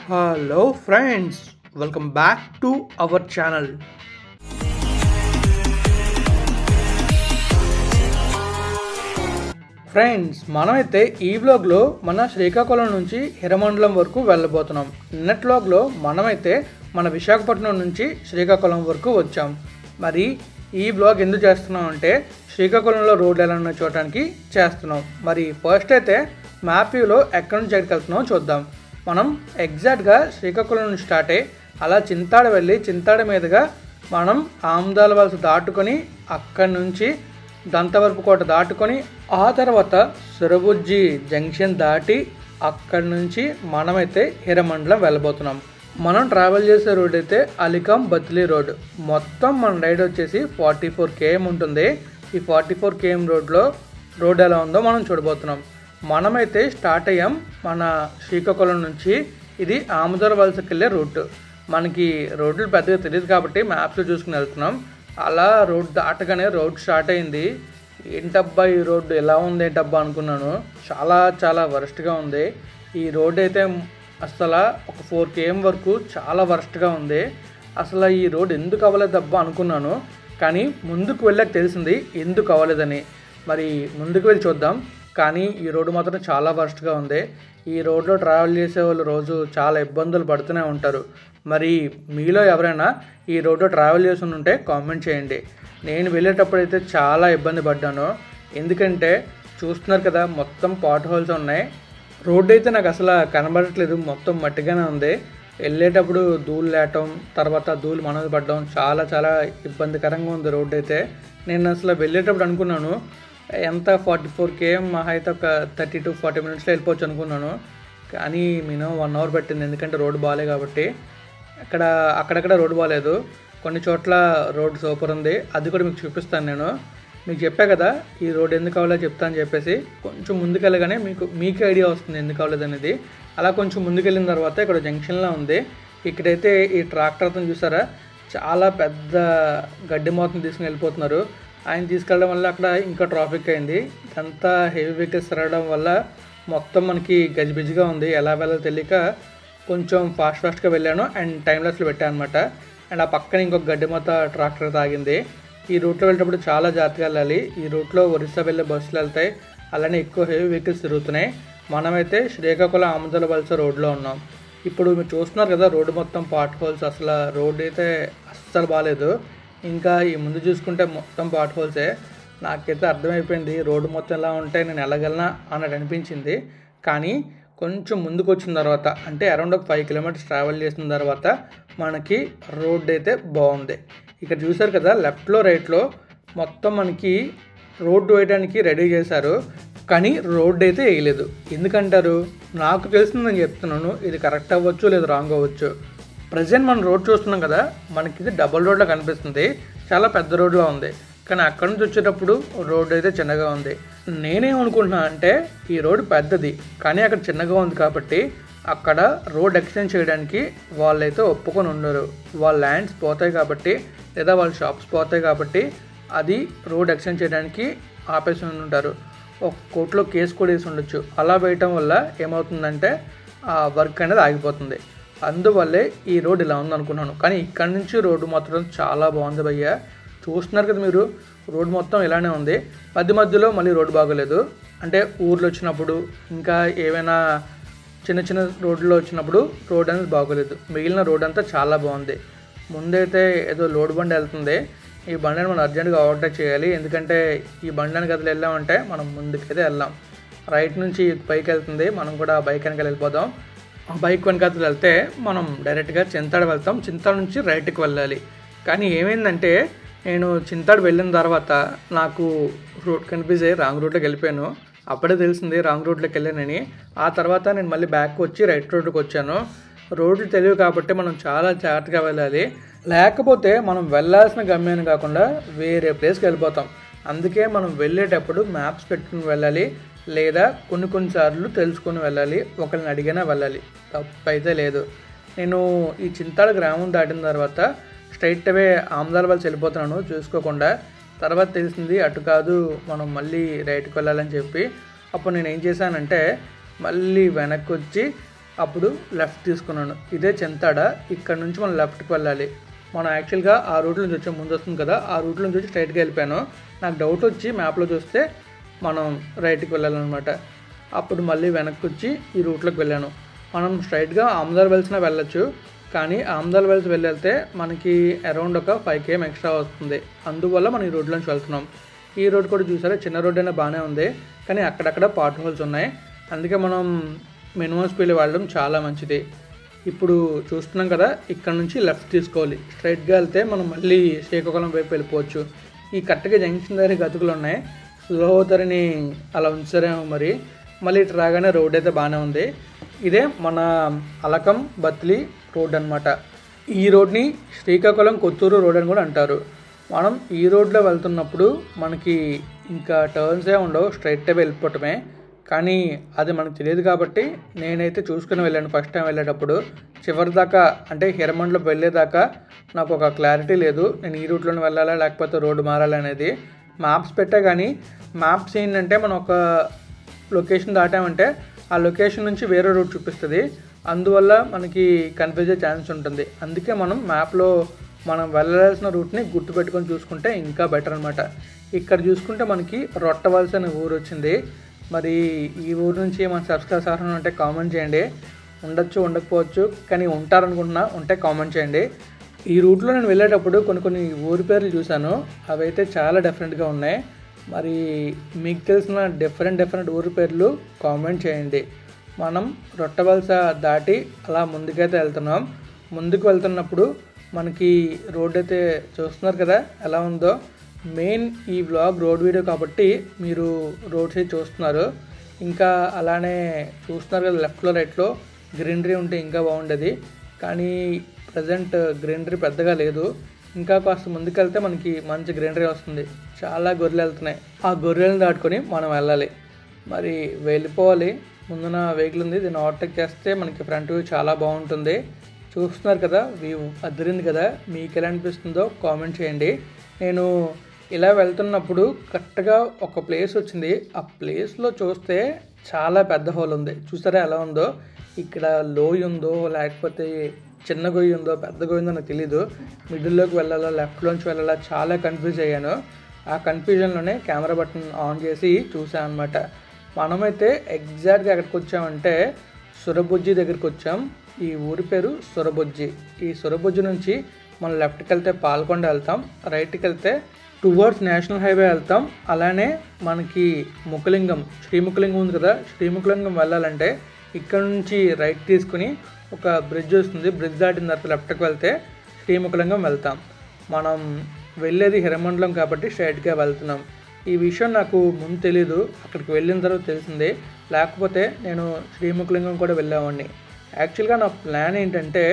Hello friends, welcome back to our channel. Friends, మనమైతే ఈ వ్లాగ్లో మన శ్రీకాకుళం నుంచి హిరమండలం వరకు వెళ్ళబోతున్నాం. నిన్నటి వ్లాగ్లో మనమైతే మన విశాఖపట్నం నుంచి శ్రీకాకుళం వరకు వచ్చాం. మరి ఈ వ్లాగ్ ఎందుకు చేస్తున్నాం అంటే శ్రీకాకుళంలో రోడ్లు ఎలా ఉన్న చూడటానికి చేస్తున్నాం. మరి ఫస్ట్ అయితే మ్యాప్ వ్యూలో ఎక్కడి నుంచి ఎక్కడికి వెళ్తున్నామో చూద్దాం. మనం ఎగ్జాక్ట్గా శ్రీకాకుళం నుంచి స్టార్ట్ అయ్యి అలా చింతాడ వెళ్ళి చింతాడ మీదుగా మనం ఆమదాల వలస దాటుకొని అక్కడి నుంచి దంతవరపుకోట దాటుకొని ఆ తర్వాత సురబుజ్జి జంక్షన్ దాటి అక్కడి నుంచి మనమైతే హిరమండలం వెళ్ళబోతున్నాం. మనం ట్రావెల్ చేసే రోడ్ అయితే అలికాం బత్లీ రోడ్. మొత్తం మన రైడ్ వచ్చేసి 44 km ఉంటుంది. ఈ 44 km రోడ్ ఎలా ఉందో మనం చూడబోతున్నాం. మనమైతే స్టార్ట్ అయ్యాం మన శ్రీకాకుళం నుంచి. ఇది ఆమదాల వలసకి వెళ్ళే రూట్. మనకి రోడ్లు పెద్దగా తెలియదు కాబట్టి మ్యాప్స్లో చూసుకుని వెళ్తున్నాం. అలా రోడ్ దాటగానే రోడ్ స్టార్ట్ అయింది. ఏంటబ్బా ఈ రోడ్డు ఎలా ఉంది ఏంటబ్బా అనుకున్నాను. చాలా చాలా వరస్ట్గా ఉంది ఈ రోడ్ అయితే. అసలు ఒక 4 km వరకు చాలా వరస్ట్గా ఉంది. అసలు ఈ రోడ్ ఎందుకు అవ్వలేదబ్బా అనుకున్నాను. కానీ ముందుకు వెళ్ళాక తెలిసింది ఎందుకు అవ్వలేదని. మరి ముందుకు వెళ్ళి చూద్దాం. కానీ ఈ రోడ్డు మాత్రం చాలా వరస్ట్గా ఉంది. ఈ రోడ్లో ట్రావెల్ చేసే వాళ్ళు రోజు చాలా ఇబ్బందులు పడుతూనే ఉంటారు. మరి మీలో ఎవరైనా ఈ రోడ్లో ట్రావెల్ చేసి ఉంటే కామెంట్ చేయండి. నేను వెళ్ళేటప్పుడైతే చాలా ఇబ్బంది పడ్డాను. ఎందుకంటే చూస్తున్నారు కదా, మొత్తం పాట్ హోల్స్ ఉన్నాయి. రోడ్డు అయితే నాకు అసలు కనబడట్లేదు, మొత్తం మట్టిగానే ఉంది. వెళ్ళేటప్పుడు ధూళి లేటం, తర్వాత ధూళి మనది పడడం చాలా చాలా ఇబ్బందికరంగా ఉంది రోడ్డు అయితే. నేను అసలు వెళ్ళేటప్పుడు అనుకున్నాను ఎంత 44 km మహా అయితే ఒక 30 to 40 minutesలో వెళ్ళిపోవచ్చు అనుకున్నాను. కానీ మినిమం 1 hour పట్టింది. ఎందుకంటే రోడ్డు బాగాలేదు కాబట్టి. అక్కడక్కడ రోడ్డు బాగాలేదు, కొన్ని చోట్ల రోడ్డు సూపర్ ఉంది. అది కూడా మీకు చూపిస్తాను. నేను మీకు చెప్పా కదా ఈ రోడ్డు ఎందుకు అవ్వలేదు చెప్తా అని చెప్పేసి. కొంచెం ముందుకెళ్ళగానే మీకు ఐడియా వస్తుంది ఎందుకు అవ్వలేదు అనేది. అలా కొంచెం ముందుకెళ్ళిన తర్వాత ఇక్కడ జంక్షన్లో ఉంది. ఇక్కడైతే ఈ ట్రాక్టర్తో చూసారా, చాలా పెద్ద గడ్డి మొత్తం తీసుకుని వెళ్ళిపోతున్నారు. ఆయన తీసుకెళ్ళడం వల్ల అక్కడ ఇంకా ట్రాఫిక్ అయింది. ఇదంతా హెవీ వెహికల్స్ తిరగడం వల్ల మొత్తం మనకి గజిబిజిగా ఉంది. ఎలా వెళ్ళాలో తెలియక కొంచెం ఫాస్ట్గా వెళ్ళాను అండ్ టైమ్లెస్లో పెట్టాను అనమాట. అండ్ ఆ పక్కన ఇంకొక గడ్డి మొత్త ట్రాక్టర్ తాగింది. ఈ రూట్లో వెళ్ళేటప్పుడు చాలా జాగ్రత్తగా వెళ్ళాలి. ఈ రూట్లో ఒరిస్సా వెళ్ళే బస్సులు వెళ్తాయి, అలానే ఎక్కువ హెవీ వెహికల్స్ తిరుగుతున్నాయి. మనమైతే శ్రీకాకుళం ఆమదాల వలస రోడ్లో ఉన్నాం. ఇప్పుడు మీరు చూస్తున్నారు కదా రోడ్డు మొత్తం పాట్ హోల్స్. అసలు రోడ్డు అయితే అస్సలు బాగాలేదు. ఇంకా ఈ ముందు చూసుకుంటే మొత్తం పాట్ హోల్సే. నాకైతే అర్థమైపోయింది రోడ్డు మొత్తం ఎలా ఉంటే నేను వెళ్ళగలనా అన్నట్టు అనిపించింది. కానీ కొంచెం ముందుకు వచ్చిన తర్వాత అంటే అరౌండ్ ఒక 5 kilometers ట్రావెల్ చేసిన తర్వాత మనకి రోడ్డు అయితే బాగుంది. ఇక్కడ చూసారు కదా, లెఫ్ట్లో రైట్లో మొత్తం మనకి రోడ్డు వేయడానికి రెడీ చేశారు. కానీ రోడ్డు అయితే వేయలేదు. ఎందుకంటారు? నాకు తెలిసింది నేను చెప్తున్నాను. ఇది కరెక్ట్ అవ్వచ్చు లేదా రాంగ్ అవ్వచ్చు. ప్రజెంట్ మనం రోడ్ చూస్తున్నాం కదా, మనకి ఇది డబుల్ రోడ్లో కనిపిస్తుంది. చాలా పెద్ద రోడ్లో ఉంది. కానీ అక్కడి నుంచి వచ్చేటప్పుడు రోడ్డు అయితే చిన్నగా ఉంది. నేనేమనుకుంటున్నా అంటే ఈ రోడ్డు పెద్దది కానీ అక్కడ చిన్నగా ఉంది కాబట్టి అక్కడ రోడ్ ఎక్స్టెండ్ చేయడానికి వాళ్ళైతే ఒప్పుకొని ఉండరు. వాళ్ళ ల్యాండ్స్ పోతాయి కాబట్టి లేదా వాళ్ళ షాప్స్ పోతాయి కాబట్టి అది రోడ్ ఎక్స్టెండ్ చేయడానికి ఆపేసి ఉంటారు. ఒక కోర్టులో కేసు కూడా వేసి ఉండొచ్చు. అలా వేయటం వల్ల ఏమవుతుందంటే ఆ వర్క్ అనేది ఆగిపోతుంది. అందువల్లే ఈ రోడ్ ఇలా ఉందనుకున్నాను. కానీ ఇక్కడ నుంచి రోడ్డు మాత్రం చాలా బాగుంది భయ్య. చూస్తున్నారు కదా మీరు, రోడ్ మొత్తం ఇలానే ఉంది. మధ్యలో మళ్ళీ రోడ్డు బాగోలేదు. అంటే ఊర్లో వచ్చినప్పుడు ఇంకా ఏమైనా చిన్న చిన్న రోడ్లో వచ్చినప్పుడు రోడ్ అనేది బాగోలేదు. మిగిలిన రోడ్ అంతా చాలా బాగుంది. ముందైతే ఏదో లోడ్ బండి వెళ్తుంది. ఈ బండిని మనం అర్జెంటుగా ఓవర్టేక్ చేయాలి. ఎందుకంటే ఈ బండిని గదిలో వెళ్ళామంటే మనం ముందుకైతే వెళ్దాం. రైట్ నుంచి పైకి వెళ్తుంది, మనం కూడా బైక్ వెనకాల వెళ్ళిపోదాం. బైక్ వెనకాల వెళ్తే మనం డైరెక్ట్గా చింతాడ వెళ్తాం. చింతాడ నుంచి రైట్కి వెళ్ళాలి. కానీ ఏమైందంటే నేను చింతాడు వెళ్ళిన తర్వాత నాకు రూట్ కన్ఫ్యూజ్ అయ్యి రాంగ్ రూట్లోకి వెళ్ళిపోయాను. అప్పుడే తెలిసింది రాంగ్ రూట్లోకి వెళ్ళానని. ఆ తర్వాత నేను మళ్ళీ బ్యాక్ వచ్చి రైట్ రోడ్కి వచ్చాను. రోడ్లు తెలియవు కాబట్టి మనం చాలా జాగ్రత్తగా వెళ్ళాలి. లేకపోతే మనం వెళ్ళాల్సిన గమ్యాన్ని కాకుండా వేరే ప్లేస్కి వెళ్ళిపోతాం. అందుకే మనం వెళ్ళేటప్పుడు మ్యాప్స్ పెట్టుకుని వెళ్ళాలి, లేదా కొన్నిసార్లు తెలుసుకొని వెళ్ళాలి. ఒకరిని అడిగినా వెళ్ళాలి, తప్పైతే లేదు. నేను ఈ చింతాడ గ్రామం దాటిన తర్వాత స్ట్రైట్ అవే ఆమదాల వలస వెళ్ళిపోతున్నాను చూసుకోకుండా. తర్వాత తెలిసింది అటు కాదు, మనం మళ్ళీ రైట్కి వెళ్ళాలని చెప్పి. అప్పుడు నేను ఏం చేశానంటే మళ్ళీ వెనక్కి వచ్చి అప్పుడు లెఫ్ట్ తీసుకున్నాను. ఇదే చింతాడ. ఇక్కడ నుంచి మనం లెఫ్ట్కి వెళ్ళాలి. మనం యాక్చువల్గా ఆ రూట్ నుంచి వచ్చాం, ముందు వస్తుంది కదా, ఆ రూట్ నుంచి వచ్చి స్ట్రైట్గా వెళ్ళిపోయాను. నాకు డౌట్ వచ్చి మ్యాప్లో చూస్తే మనం రైట్కి వెళ్ళాలన్నమాట. అప్పుడు మళ్ళీ వెనక్కి వచ్చి ఈ రూట్లోకి వెళ్ళాను. మనం స్ట్రైట్గా ఆమ్దార్ వెల్స్న వెళ్ళొచ్చు, కానీ ఆమ్దార్ వెల్స్ వెళ్తే మనకి అరౌండ్ ఒక 5 km ఎక్స్ట్రా వస్తుంది. అందువల్ల మనం ఈ రోడ్లోంచి వెళ్తున్నాం. ఈ రోడ్ కూడా చూసారా, చిన్న రోడ్ అయినా బాగానే ఉంది, కానీ అక్కడక్కడ పాట్ హోల్స్ ఉన్నాయి. అందుకే మనం మినిమం స్పీడ్ వెళ్ళడం చాలా మంచిది. ఇప్పుడు చూస్తున్నాం కదా, ఇక్కడ నుంచి లెఫ్ట్ తీసుకోవాలి. స్ట్రైట్గా వెళ్తే మనం మళ్ళీ శ్రీకాకుళం వైపు వెళ్ళిపోవచ్చు. ఈ కరెక్ట్గా జంక్షన్ దగ్గర గతుకులు ఉన్నాయి. స్లో ధరని అలా ఉంచారేమో మరి. మళ్ళీ ఇటు రాగానే రోడ్ అయితే బాగానే ఉంది. ఇదే మన అలకం బత్లీ రోడ్ అనమాట. ఈ రోడ్ని శ్రీకాకుళం కొత్తూరు రోడ్ అని కూడా అంటారు. మనం ఈ రోడ్లో వెళ్తున్నప్పుడు మనకి ఇంకా టర్న్సే ఉండవు, స్ట్రైట్గా వెళ్ళిపోవటమే. కానీ అది మనకు తెలియదు కాబట్టి నేనైతే చూసుకుని వెళ్ళాను ఫస్ట్ టైం వెళ్ళేటప్పుడు. చివరి దాకా అంటే హిరమండలం వెళ్ళేదాకా నాకు ఒక క్లారిటీ లేదు, నేను ఈ రూట్లోనే వెళ్ళాలా లేకపోతే రోడ్డు మారాలా అనేది. మ్యాప్స్ పెట్టా కానీ మ్యాప్స్ ఏంటంటే మనం ఒక లొకేషన్ దాటామంటే ఆ లొకేషన్ నుంచి వేరే రూట్ చూపిస్తుంది. అందువల్ల మనకి కన్ఫ్యూజ్ అయ్యే ఛాన్స్ ఉంటుంది. అందుకే మనం మ్యాప్లో మనం వెళ్ళాల్సిన రూట్ని గుర్తుపెట్టుకొని చూసుకుంటే ఇంకా బెటర్ అనమాట. ఇక్కడ చూసుకుంటే మనకి రొట్టవలస అనే ఊరు వచ్చింది. మరి ఈ ఊరు నుంచి మన సబ్స్క్రైబర్స్ ఎవరైనా ఉంటే కామెంట్ చేయండి. ఉండొచ్చు ఉండకపోవచ్చు, కానీ ఉంటారనుకుంటున్నా, ఉంటే కామెంట్ చేయండి. ఈ రూట్లో నేను వెళ్ళేటప్పుడు కొన్ని ఊరి పేర్లు చూశాను, అవైతే చాలా డిఫరెంట్గా ఉన్నాయి. మరి మీకు తెలిసిన డిఫరెంట్ ఊరి పేర్లు కామెంట్ చేయండి. మనం రొట్టవలస దాటి అలా ముందుకైతే వెళ్తున్నాం. ముందుకు వెళ్తున్నప్పుడు మనకి రోడ్ అయితే చూస్తున్నారు కదా ఎలా ఉందో. మెయిన్ ఈ వ్లాగ్ రోడ్ వీడియో కాబట్టి మీరు రోడ్ సైడ్ చూస్తున్నారు. ఇంకా అలానే చూస్తున్నారు కదా, లెఫ్ట్లో రైట్లో గ్రీనరీ ఉంటే ఇంకా బాగుండేది, కానీ ప్రజెంట్ గ్రీనరీ పెద్దగా లేదు. ఇంకా కాస్త ముందుకెళ్తే మనకి మంచి గ్రీనరీ వస్తుంది. చాలా గొర్రెలు వెళ్తున్నాయి. ఆ గొర్రెలను దాటుకొని మనం వెళ్ళాలి. మరి వెళ్ళిపోవాలి. ముందున వెహికల్ ఉంది, దీన్ని ఓవర్టేక్ చేస్తే మనకి ఫ్రంట్ వ్యూ చాలా బాగుంటుంది. చూస్తున్నారు కదా, వ్యూ అదిరింది కదా. మీకు ఎలా అనిపిస్తుందో కామెంట్ చేయండి. నేను ఇలా వెళ్తున్నప్పుడు కరెక్ట్గా ఒక ప్లేస్ వచ్చింది. ఆ ప్లేస్లో చూస్తే చాలా పెద్ద హోల్ ఉంది. చూసారా ఎలా ఉందో. ఇక్కడ లోయ ఉందో లేకపోతే చిన్న గొయ్యి ఉందో పెద్ద గొయ్యి ఉందో నాకు తెలీదు. మిడిల్లోకి వెళ్ళాలా లెఫ్ట్లోంచి వెళ్ళాలా చాలా కన్ఫ్యూజ్ అయ్యాను. ఆ కన్ఫ్యూజన్లోనే కెమెరా బటన్ ఆన్ చేసి చూసాను అనమాట. మనమైతే ఎగ్జాక్ట్గా ఎక్కడికి వచ్చామంటే సురబుజ్జి దగ్గరికి వచ్చాం. ఈ ఊరి పేరు సురబుజ్జి. ఈ సురబుజ్జి నుంచి మనం లెఫ్ట్కి వెళ్తే పాల్కొండ వెళ్తాం, రైట్కి వెళ్తే టువర్డ్స్ నేషనల్ హైవే వెళ్తాం. అలానే మనకి ముఖలింగం, శ్రీముఖలింగం ఉంది కదా, శ్రీముఖలింగం వెళ్ళాలంటే ఇక్కడ నుంచి రైట్ తీసుకుని ఒక బ్రిడ్జ్ వస్తుంది. బ్రిడ్జ్ దాటిన తర్వాత లెఫ్ట్కి వెళ్తే శ్రీముఖలింగం వెళ్తాం. మనం వెళ్ళేది హిరమండలం కాబట్టి స్ట్రైట్గా వెళ్తున్నాం. ఈ విషయం నాకు ముందు తెలీదు, అక్కడికి వెళ్ళిన తర్వాత తెలిసింది. లేకపోతే నేను శ్రీముఖలింగం కూడా వెళ్ళేవాడిని. యాక్చువల్గా నా ప్లాన్ ఏంటంటే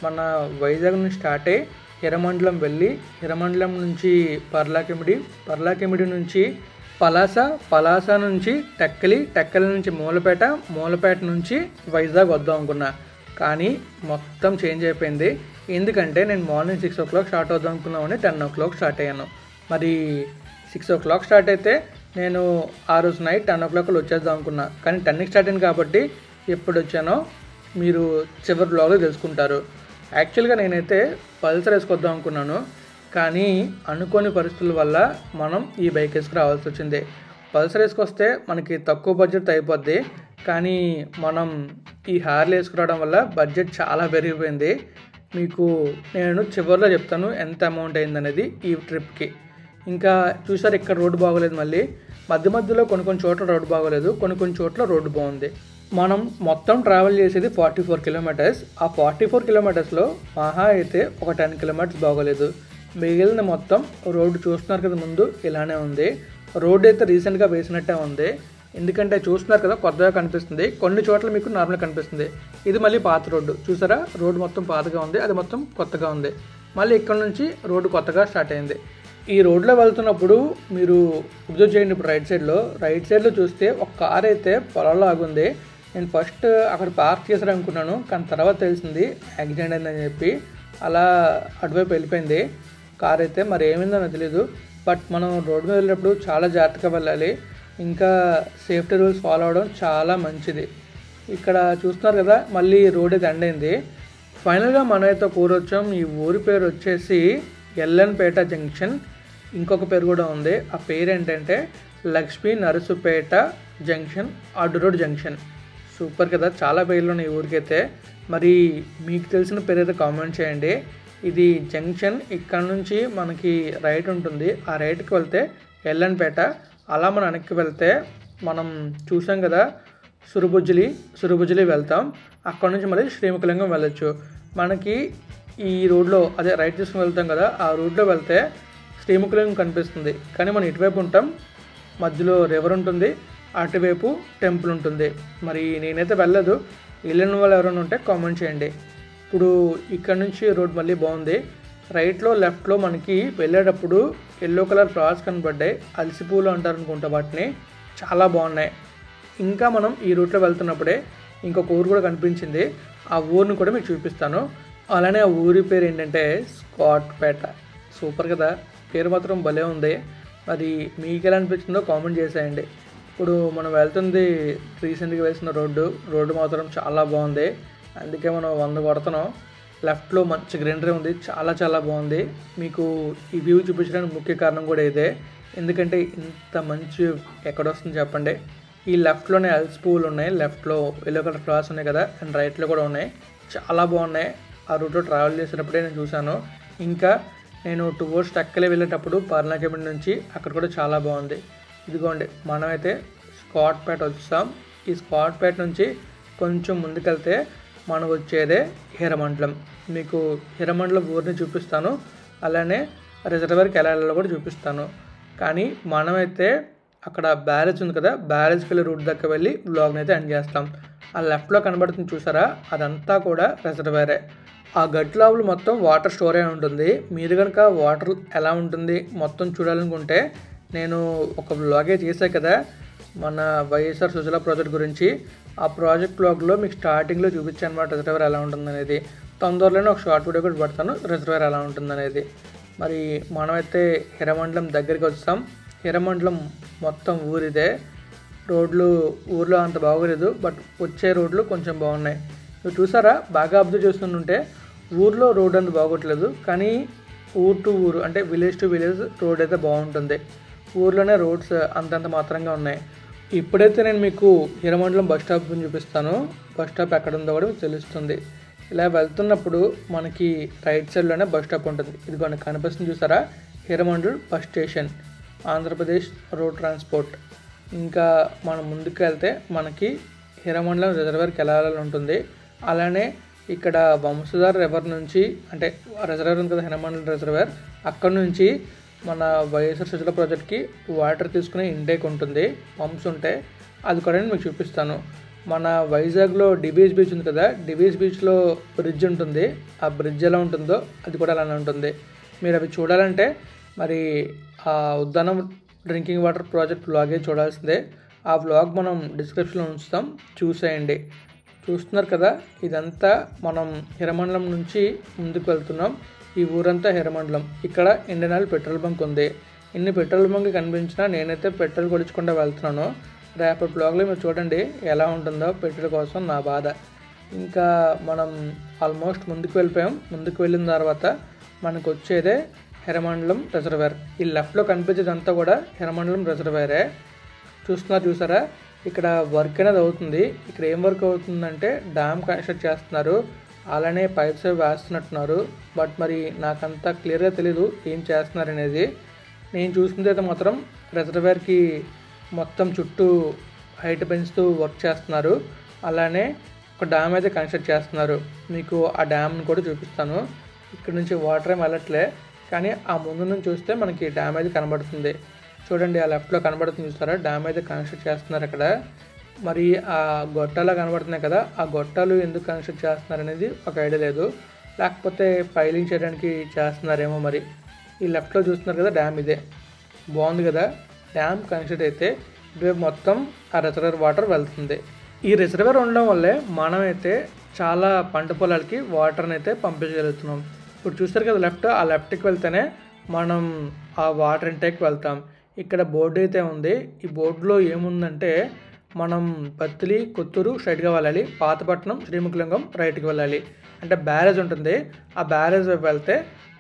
మన వైజాగ్ నుంచి స్టార్ట్ అయ్యి హిరమండలం వెళ్ళి హిరమండలం నుంచి పర్లాకిమిడి, పర్లాకిమిడి నుంచి పలాస నుంచి టెక్కలి నుంచి మూలపేట నుంచి వైజాగ్ వద్దాం అనుకున్నా. కానీ మొత్తం చేంజ్ అయిపోయింది. ఎందుకంటే నేను మార్నింగ్ 6 o'clock స్టార్ట్ అవుదాం అనుకున్నామని 10 o'clock స్టార్ట్ అయ్యాను. మరి 6 o'clock స్టార్ట్ అయితే నేను ఆ రోజు నైట్ 10 o'clock వచ్చేద్దాం అనుకున్నా. కానీ 10కి స్టార్ట్ అయింది కాబట్టి ఎప్పుడు వచ్చానో మీరు చివరి బ్లాగ్లో తెలుసుకుంటారు. యాక్చువల్గా నేనైతే పల్సర్ వేసుకొద్దాం అనుకున్నాను, కానీ అనుకోని పరిస్థితుల వల్ల మనం ఈ బైక్ వేసుకు రావాల్సి వచ్చింది. పల్సర్ వేసుకొస్తే మనకి తక్కువ బడ్జెట్ అయిపోద్ది, కానీ మనం ఈ హార్లీ వేసుకురావడం వల్ల బడ్జెట్ చాలా పెరిగిపోయింది. మీకు నేను చివరిలో చెప్తాను ఎంత అమౌంట్ అయిందనేది ఈ ట్రిప్కి. ఇంకా చూసారు ఇక్కడ రోడ్డు బాగోలేదు. మళ్ళీ మధ్యలో కొన్ని చోట్ల రోడ్డు బాగోలేదు, కొన్ని చోట్ల రోడ్డు బాగుంది. మనం మొత్తం ట్రావెల్ చేసేది 44 kilometers. ఆ 44 kilometersలో మహా అయితే ఒక 10 kilometers బాగోలేదు. మిగిలిన మొత్తం రోడ్డు చూస్తున్నారు కదా ముందు ఇలానే ఉంది. రోడ్డు అయితే రీసెంట్గా వేసినట్టే ఉంది, ఎందుకంటే చూస్తున్నారు కదా కొత్తగా కనిపిస్తుంది. కొన్ని చోట్ల మీకు నార్మల్గా కనిపిస్తుంది. ఇది మళ్ళీ పాత రోడ్డు చూసారా, రోడ్డు మొత్తం పాతగా ఉంది, అది మొత్తం కొత్తగా ఉంది. మళ్ళీ ఇక్కడ నుంచి రోడ్డు కొత్తగా స్టార్ట్ అయింది. ఈ రోడ్లో వెళ్తున్నప్పుడు మీరు అబ్జర్వ్ చేయండి. ఇప్పుడు రైట్ సైడ్లో చూస్తే ఒక కార్ అయితే పొలంలో ఆగుంది. నేను ఫస్ట్ అక్కడ పార్క్ చేశారనుకున్నాను, కానీ తర్వాత తెలిసింది యాక్సిడెంట్ అయిందని చెప్పి అలా అటువైపు వెళ్ళిపోయింది కార్ అయితే. మరి ఏమైందో నాకు తెలీదు. బట్ మనం రోడ్డు మీద వెళ్ళినప్పుడు చాలా జాగ్రత్తగా వెళ్ళాలి. ఇంకా సేఫ్టీ రూల్స్ ఫాలో అవడం చాలా మంచిది. ఇక్కడ చూస్తున్నారు కదా, మళ్ళీ రోడ్ అయితే ఎండ్ అయింది. ఫైనల్గా మనమైతే ఒక ఊరు వచ్చాం. ఈ ఊరి పేరు వచ్చేసి ఎల్లన్పేట జంక్షన్. ఇంకొక పేరు కూడా ఉంది. ఆ పేరు ఏంటంటే లక్ష్మీ నరసుపేట జంక్షన్, అడ్డు రోడ్ జంక్షన్. సూపర్ కదా, చాలా పేర్లు ఉన్నాయి ఈ ఊరికైతే. మరి మీకు తెలిసిన పేరు అయితే కామెంట్ చేయండి. ఇది జంక్షన్. ఇక్కడ నుంచి మనకి రైట్ ఉంటుంది. ఆ రైట్కి వెళ్తే ఎల్లన్పేట. అలా మనం వెనక్కి వెళ్తే మనం చూసాం కదా సురుబుజ్జిలి వెళ్తాం. అక్కడ నుంచి మరి శ్రీముఖలింగం వెళ్ళొచ్చు. మనకి ఈ రోడ్లో అదే రైట్ తీసుకుని వెళ్తాం కదా, ఆ రోడ్లో వెళ్తే శ్రీముఖలింగం కనిపిస్తుంది. కానీ మనం ఇటువైపు ఉంటాం, మధ్యలో రివర్ ఉంటుంది, అటువైపు టెంపుల్ ఉంటుంది. మరి నేనైతే వెళ్ళలేదు, వెళ్ళిన వాళ్ళు ఎవరైనా ఉంటే కామెంట్ చేయండి. ఇప్పుడు ఇక్కడ నుంచి రోడ్ మళ్ళీ బాగుంది. రైట్లో లెఫ్ట్లో మనకి వెళ్ళేటప్పుడు ఎల్లో కలర్ ఫ్లవర్స్ కనబడ్డాయి. అలసిపూలు అంటారు అనుకుంటా వాటిని. చాలా బాగున్నాయి. ఇంకా మనం ఈ రూట్లో వెళ్తున్నప్పుడే ఇంకొక ఊరు కూడా కనిపించింది. ఆ ఊరిని కూడా మీకు చూపిస్తాను. అలానే ఆ ఊరి పేరు ఏంటంటే స్కాట్పేట. సూపర్ కదా, పేరు మాత్రం భలే ఉంది. మరి మీకు ఎలా అనిపించిందో కామెంట్ చేసేయండి. ఇప్పుడు మనం వెళ్తుంది రీసెంట్గా వేసిన రోడ్డు మాత్రం చాలా బాగుంది. అందుకే మనం 100 కొడుతున్నాం. లెఫ్ట్లో మంచి గ్రీనరీ ఉంది, చాలా చాలా బాగుంది. మీకు ఈ వ్యూ చూపించడానికి ముఖ్య కారణం కూడా ఇదే. ఎందుకంటే ఇంత మంచి ఎక్కడ వస్తుంది చెప్పండి. ఈ లెఫ్ట్లోనే అల్స్ పువ్వులు ఉన్నాయి, లెఫ్ట్లో ఎల్లో కలర్ ఫ్లవర్స్ ఉన్నాయి కదా, అండ్ రైట్లో కూడా ఉన్నాయి. చాలా బాగున్నాయి. ఆ రూట్లో ట్రావెల్ చేసేటప్పుడే నేను చూశాను. ఇంకా నేను టువర్డ్స్ టక్కలే వెళ్ళేటప్పుడు పర్ణాకెమిడి నుంచి అక్కడ కూడా చాలా బాగుంది. ఇదిగోండి, మనమైతే స్కాట్పేట వచ్చాం. ఈ స్కాట్పేట నుంచి కొంచెం ముందుకెళ్తే మనకు వచ్చేదే హీరమండలం. మీకు హీరమండలం ఊరిని చూపిస్తాను, అలానే రిజర్వర్కి ఎలా వెళ్ళాలో కూడా చూపిస్తాను. కానీ మనమైతే అక్కడ బ్యారేజ్ ఉంది కదా, బ్యారేజ్కి వెళ్ళి రూట్ దగ్గర వెళ్ళి వ్లాగ్ని అయితే ఎండ్ చేస్తాం. ఆ లెఫ్ట్లో కనబడుతుంది చూసారా, అదంతా కూడా రిజర్వేరే. ఆ గట్టు లోపల మొత్తం వాటర్ స్టోర్ అయి ఉంటుంది. మీరు కనుక వాటర్ ఎలా ఉంటుంది మొత్తం చూడాలనుకుంటే నేను ఒక వ్లాగే చేశాను కదా మన వైఎస్ఆర్ సుజలా ప్రాజెక్ట్ గురించి. ఆ ప్రాజెక్ట్ వ్లాగ్లో మీకు స్టార్టింగ్లో చూపించాను అనమాట రిజర్వేర్ ఎలా ఉంటుందనేది. తొందరలోనే ఒక షార్ట్ వీడియో కూడా పెడతాను రిజర్వేర్ ఎలా ఉంటుందనేది. మరి మనమైతే హీరమండలం దగ్గరికి వచ్చాం. హీరమండలం మొత్తం ఊరిదే. రోడ్లు ఊర్లో అంత బాగోలేదు, బట్ వచ్చే రోడ్లు కొంచెం బాగున్నాయి. మీరు చూసారా, బాగా అబ్జర్వ్ చేస్తుంటే ఊర్లో రోడ్ అంత బాగోట్లేదు, కానీ ఊరు టు ఊరు అంటే విలేజ్ టు విలేజ్ రోడ్ అయితే బాగుంటుంది. ఊర్లోనే రోడ్స్ అంతంత మాత్రంగా ఉన్నాయి. ఇప్పుడైతే నేను మీకు హీరమండలం బస్ స్టాప్ చూపిస్తాను. బస్ స్టాప్ ఎక్కడ ఉందో కూడా మీకు తెలుస్తుంది. ఇలా వెళ్తున్నప్పుడు మనకి రైట్ సైడ్లోనే బస్ స్టాప్ ఉంటుంది. ఇది కొన్ని కనిపిస్తుంది చూసారా, Heeramandal bus station, Andhra Pradesh road transport. ఇంకా మనం ముందుకు వెళ్తే మనకి హీరమండలం రిజర్వర్కి వెళ్ళాలని ఉంటుంది. అలానే ఇక్కడ వంశధార రివర్ నుంచి అంటే రిజర్వర్ ఉంది కదా హీరమండలం రిజర్వర్, అక్కడ నుంచి మన వైఎస్ఆర్ సుజలా ప్రాజెక్ట్కి వాటర్ తీసుకునే ఇంటేక్ ఉంటుంది, పంప్స్ ఉంటాయి. అది కూడా నేను మీకు చూపిస్తాను. మన వైజాగ్లో డిబీస్ బీచ్ ఉంది కదా, డిబీస్ బీచ్లో బ్రిడ్జ్ ఉంటుంది. ఆ బ్రిడ్జ్ ఎలా ఉంటుందో అది కూడా అలానే ఉంటుంది. మీరు అవి చూడాలంటే మరి ఆ ఉద్దానం డ్రింకింగ్ వాటర్ ప్రాజెక్ట్ వ్లాగే చూడాల్సిందే. ఆ వ్లాగ్ మనం డిస్క్రిప్షన్లో ఉంచుతాం, చూసేయండి. చూస్తున్నారు కదా, ఇదంతా మనం హీరమండలం నుంచి ముందుకు వెళ్తున్నాం. ఈ ఊరంతా హీరమండలం. ఇక్కడ ఇండియన్ ఆయిల్ పెట్రోల్ బంక్ ఉంది. ఇన్ని పెట్రోల్ బంక్ కనిపించినా నేనైతే పెట్రోల్ కొడుచుకుంటూ వెళ్తున్నాను. రేపటి బ్లాగ్లో మీరు చూడండి ఎలా ఉంటుందో పెట్రోల్ కోసం నా బాధ. ఇంకా మనం ఆల్మోస్ట్ ముందుకు వెళ్ళిపోయాం. ముందుకు వెళ్ళిన తర్వాత మనకు వచ్చేదే హీరమండలం రిజర్వేర్. ఈ లెఫ్ట్లో కనిపించేదంతా కూడా హీరమండలం రిజర్వేరే. చూసారా, ఇక్కడ వర్క్ అనేది అవుతుంది. ఇక్కడ ఏం వర్క్ అవుతుందంటే డ్యామ్ కన్స్ట్రక్ట్ చేస్తున్నారు, అలానే పైప్స్ వేస్తున్నట్టున్నారు. బట్ మరి నాకంతా క్లియర్గా తెలీదు ఏం చేస్తున్నారు అనేది. నేను చూసింది అయితే మాత్రం రిజర్వేర్కి మొత్తం చుట్టూ హైట్ పెంచుతూ వర్క్ చేస్తున్నారు. అలానే ఒక డ్యామ్ అయితే కన్స్ట్రక్ట్ చేస్తున్నారు. మీకు ఆ డ్యామ్ని కూడా చూపిస్తాను. ఇక్కడ నుంచి వాటర్ ఏం వెళ్ళట్లే, కానీ ఆ ముందు నుంచి చూస్తే మనకి డ్యామ్ అయితే కనబడుతుంది. చూడండి, ఆ లెఫ్ట్లో కనబడుతుంది చూస్తారా, డ్యామ్ అయితే కన్స్ట్రక్ట్ చేస్తున్నారు అక్కడ. మరి ఆ గొట్టాలు కనబడుతున్నాయి కదా, ఆ గొట్టాలు ఎందుకు కన్స్ట్రక్ట్ చేస్తున్నారు అనేది ఒక ఐడియా లేదు. లేకపోతే పైలింగ్ చేయడానికి చేస్తున్నారేమో మరి. ఈ లెఫ్ట్లో చూస్తున్నారు కదా డ్యామ్, ఇదే బాగుంది కదా. డ్యామ్ కన్స్ట్రక్ట్ అయితే ఇటువైపు మొత్తం ఆ రిజర్వర్ వాటర్ వెళ్తుంది. ఈ రిజర్వర్ ఉండడం వల్లే మనమైతే చాలా పంట పొలాలకి వాటర్ని అయితే పంపించగలుగుతున్నాం. ఇప్పుడు చూస్తారు కదా లెఫ్ట్, ఆ లెఫ్ట్కి వెళ్తేనే మనం ఆ వాటర్ ఇంటేక్కి వెళ్తాం. ఇక్కడ బోర్డు అయితే ఉంది. ఈ బోర్డులో ఏముందంటే మనం పత్తిలి కొత్తూరు స్ట్రైట్గా వెళ్ళాలి, పాతపట్నం శ్రీముఖలింగం రైట్కి వెళ్ళాలి. అంటే బ్యారేజ్ ఉంటుంది, ఆ బ్యారేజ్ వైపు వెళ్తే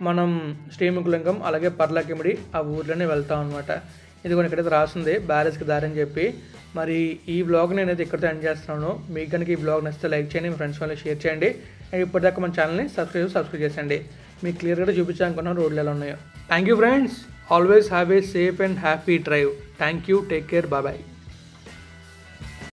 మనం శ్రీముఖలింగం అలాగే పర్లాకిమిడి ఆ ఊర్లోనే వెళ్తాం అనమాట. ఇది కూడా ఇక్కడైతే రాస్తుంది బ్యారేజ్కి దారి అని చెప్పి. మరి ఈ బ్లాగ్ నేనైతే ఇక్కడితో ఎండ్ చేస్తున్నాను. మీకు కనుక ఈ బ్లాగ్ నచ్చితే లైక్ చేయండి, మీ ఫ్రెండ్స్ వాళ్ళకి షేర్ చేయండి. అండ్ ఇప్పటిదాకా మన ఛానల్ని సబ్స్క్రైబ్ చేయండి. మీకు క్లియర్గా చూపించాలనుకున్న రోడ్లు ఎలా ఉన్నాయో. Thank you friends. Always have a safe and happy drive. Thank you. Take care. Bye.